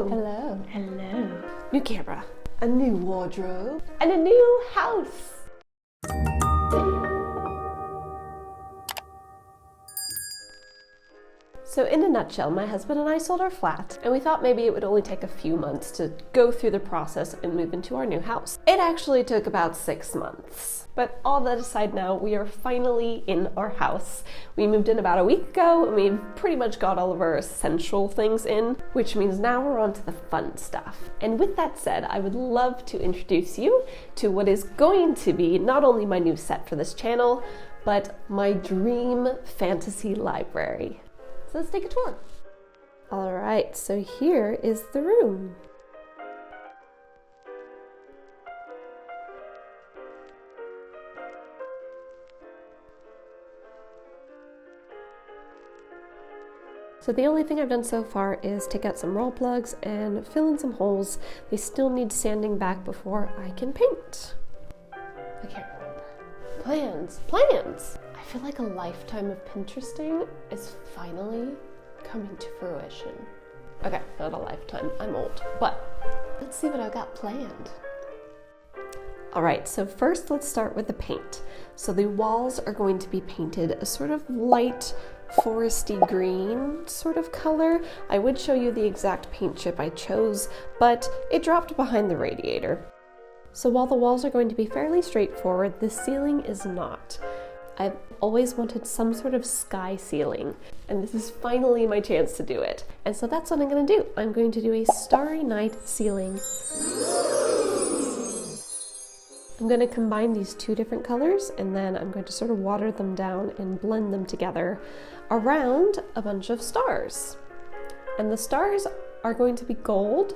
Hello. Hello. Hello. New camera. A new wardrobe. And a new house. So in a nutshell, my husband and I sold our flat, and we thought maybe it would only take a few months to go through the process and move into our new house. It actually took about 6 months. But all that aside now, we are finally in our house. We moved in about a week ago, and we've pretty much got all of our essential things in, which means now we're on to the fun stuff. And with that said, I would love to introduce you to what is going to be not only my new set for this channel, but my dream fantasy library. So let's take a tour. All right, so here is the room. So the only thing I've done so far is take out some roll plugs and fill in some holes. They still need sanding back before I can paint. I can't remember. Plans! I feel like a lifetime of Pinteresting is finally coming to fruition. Okay, not a lifetime, I'm old, but let's see what I've got planned. All right, so first let's start with the paint. So the walls are going to be painted a sort of light foresty green sort of color. I would show you the exact paint chip I chose, but it dropped behind the radiator. So while the walls are going to be fairly straightforward, the ceiling is not. I've always wanted some sort of sky ceiling, and this is finally my chance to do it. And so that's what I'm going to do. I'm going to do a Starry Night ceiling. I'm going to combine these two different colors, and then I'm going to sort of water them down and blend them together around a bunch of stars. And the stars are going to be gold.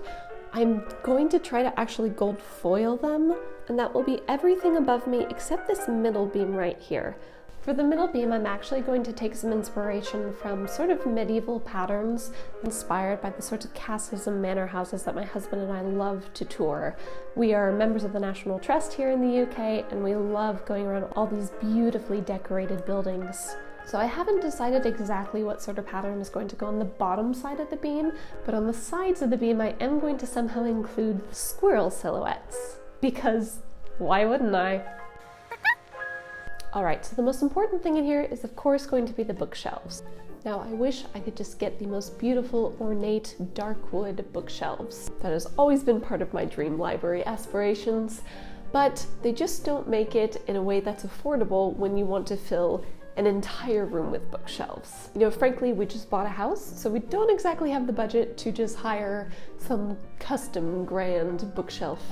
I'm going to try to actually gold foil them, and that will be everything above me except this middle beam right here. For the middle beam, I'm actually going to take some inspiration from sort of medieval patterns inspired by the sorts of castles and manor houses that my husband and I love to tour. We are members of the National Trust here in the UK, and we love going around all these beautifully decorated buildings. So I haven't decided exactly what sort of pattern is going to go on the bottom side of the beam, but on the sides of the beam I am going to somehow include squirrel silhouettes. Because why wouldn't I? Alright, so the most important thing in here is of course going to be the bookshelves. Now I wish I could just get the most beautiful, ornate, dark wood bookshelves. That has always been part of my dream library aspirations, but they just don't make it in a way that's affordable when you want to fill an entire room with bookshelves. You know, frankly, we just bought a house, so we don't exactly have the budget to just hire some custom grand bookshelf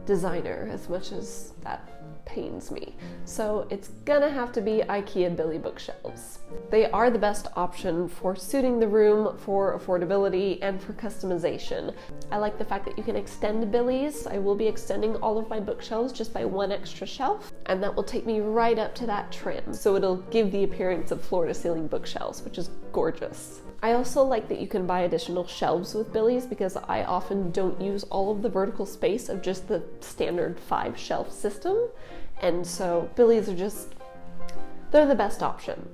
designer, as much as that pains me. So it's gonna have to be IKEA Billy bookshelves. They are the best option for suiting the room, for affordability, and for customization. I like the fact that you can extend Billy's. I will be extending all of my bookshelves just by one extra shelf, and that will take me right up to that trim. So it'll give the appearance of floor-to-ceiling bookshelves, which is gorgeous. I also like that you can buy additional shelves with Billy's because I often don't use all of the vertical space of just the standard 5-shelf system. And so Billy's are just, they're the best option.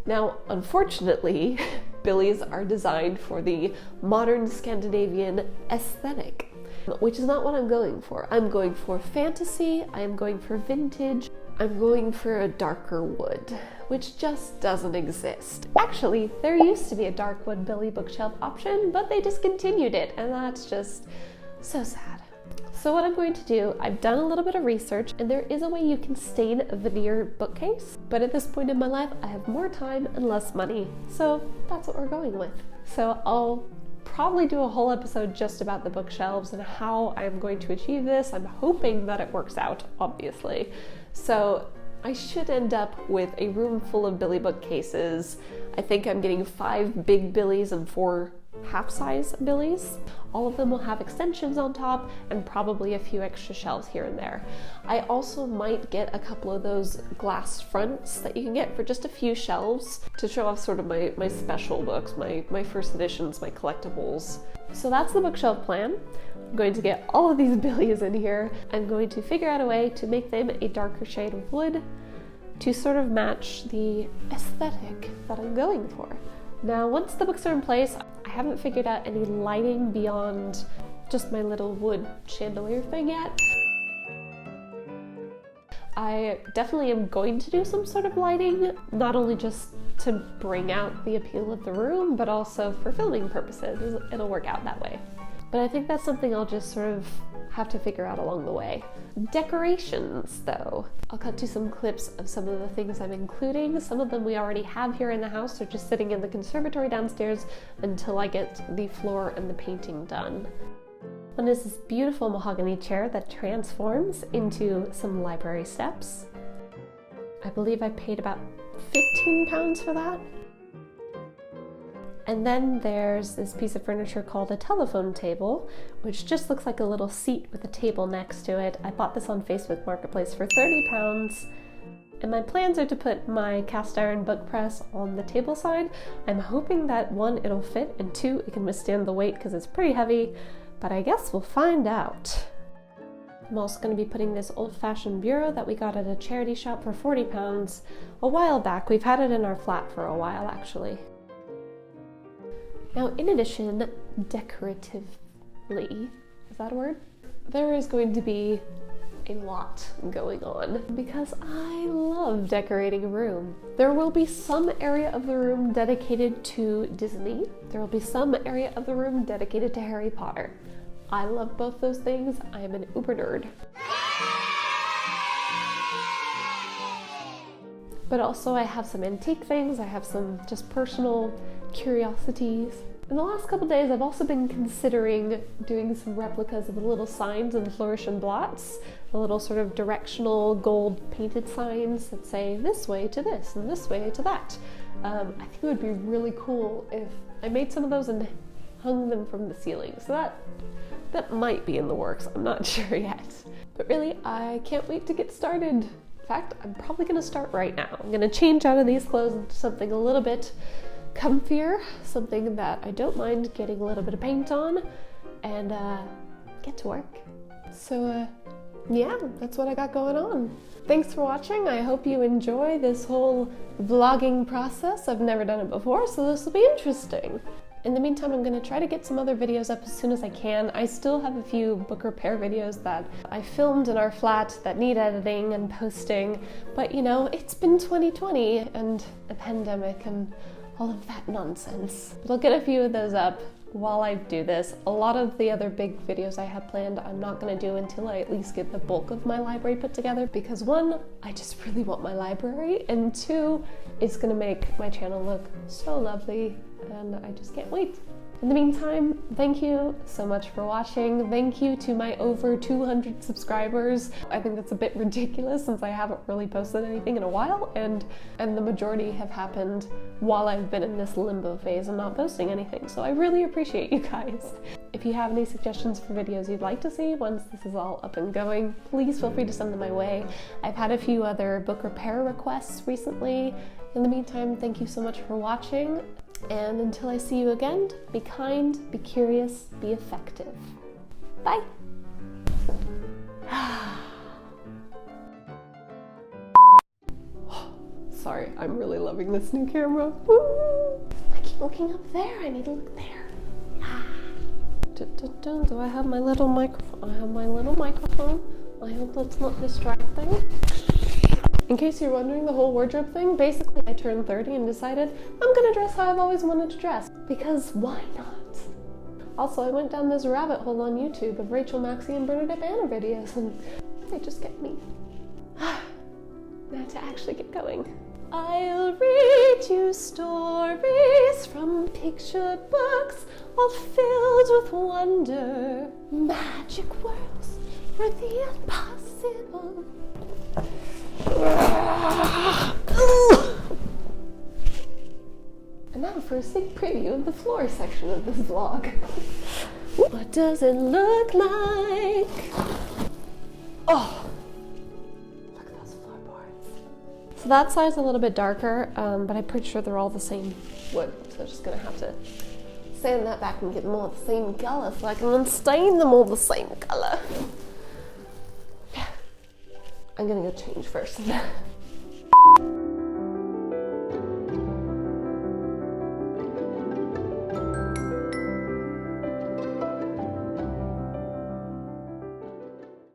Now, unfortunately, Billy's are designed for the modern Scandinavian aesthetic, which is not what I'm going for. I'm going for fantasy, I'm going for vintage, I'm going for a darker wood, which just doesn't exist. Actually, there used to be a dark wood Billy bookshelf option, but they discontinued it, and that's just so sad. So what I'm going to do, I've done a little bit of research, and there is a way you can stain a veneer bookcase, but at this point in my life, I have more time and less money, so that's what we're going with. So I'll probably do a whole episode just about the bookshelves and how I'm going to achieve this. I'm hoping that it works out, obviously. So I should end up with a room full of Billy bookcases. I think I'm getting 5 big Billys and 4 half-size Billies. All of them will have extensions on top and probably a few extra shelves here and there. I also might get a couple of those glass fronts that you can get for just a few shelves to show off sort of my special books, my first editions, my collectibles. So that's the bookshelf plan. I'm going to get all of these Billies in here. I'm going to figure out a way to make them a darker shade of wood to sort of match the aesthetic that I'm going for. Now, once the books are in place, I haven't figured out any lighting beyond just my little wood chandelier thing yet. I definitely am going to do some sort of lighting, not only just to bring out the appeal of the room, but also for filming purposes. It'll work out that way. But I think that's something I'll just sort of have to figure out along the way. Decorations, though. I'll cut to some clips of some of the things I'm including. Some of them we already have here in the house. They're just sitting in the conservatory downstairs until I get the floor and the painting done. One is this beautiful mahogany chair that transforms into some library steps. I believe I paid about £15 for that. And then there's this piece of furniture called a telephone table, which just looks like a little seat with a table next to it. I bought this on Facebook Marketplace for £30. And my plans are to put my cast iron book press on the table side. I'm hoping that one, it'll fit, and two, it can withstand the weight because it's pretty heavy. But I guess we'll find out. I'm also going to be putting this old-fashioned bureau that we got at a charity shop for £40 a while back. We've had it in our flat for a while, actually. Now, in addition, decoratively, is that a word? There is going to be a lot going on because I love decorating a room. There will be some area of the room dedicated to Disney. There will be some area of the room dedicated to Harry Potter. I love both those things. I am an uber nerd. But also I have some antique things. I have some just personal curiosities. In the last couple days, I've also been considering doing some replicas of the little signs in Flourish and Blots, the little sort of directional gold painted signs that say this way to this and this way to that. I think it would be really cool if I made some of those and hung them from the ceiling. So that might be in the works. I'm not sure yet. But really, I can't wait to get started. In fact, I'm probably gonna start right now. I'm gonna change out of these clothes into something a little bit comfier, something that I don't mind getting a little bit of paint on, and get to work. So yeah, that's what I got going on. Thanks for watching. I hope you enjoy this whole vlogging process. I've never done it before, so this will be interesting. In the meantime, I'm going to try to get some other videos up as soon as I can. I still have a few book repair videos that I filmed in our flat that need editing and posting, but you know, it's been 2020 and a pandemic and all of that nonsense. But I'll get a few of those up while I do this. A lot of the other big videos I have planned I'm not going to do until I at least get the bulk of my library put together, because one, I just really want my library, and two, it's going to make my channel look so lovely and I just can't wait. In the meantime, thank you so much for watching. Thank you to my over 200 subscribers. I think that's a bit ridiculous since I haven't really posted anything in a while, and the majority have happened while I've been in this limbo phase and not posting anything. So I really appreciate you guys. If you have any suggestions for videos you'd like to see once this is all up and going, please feel free to send them my way. I've had a few other book repair requests recently. In the meantime, thank you so much for watching. And until I see you again, be kind, be curious, be effective. Bye! Sorry, I'm really loving this new camera. Woo! I keep looking up there, I need to look there. Do I have my little microphone? I have my little microphone. I hope that's not distracting. In case you're wondering, the whole wardrobe thing, basically I turned 30 and decided I'm gonna dress how I've always wanted to dress, because why not? Also, I went down this rabbit hole on YouTube of Rachel Maxey and Bernadette Banner videos, and they just get me. Now to actually get going. I'll read you stories from picture books, all filled with wonder, magic worlds for the impossible. And now for a sneak preview of the floor section of this vlog. What does it look like? Oh, look at those floorboards. So that side's a little bit darker, but I'm pretty sure they're all the same wood. So I'm just gonna have to sand that back and get them all the same color so I can then stain them all the same color. I'm gonna go change first.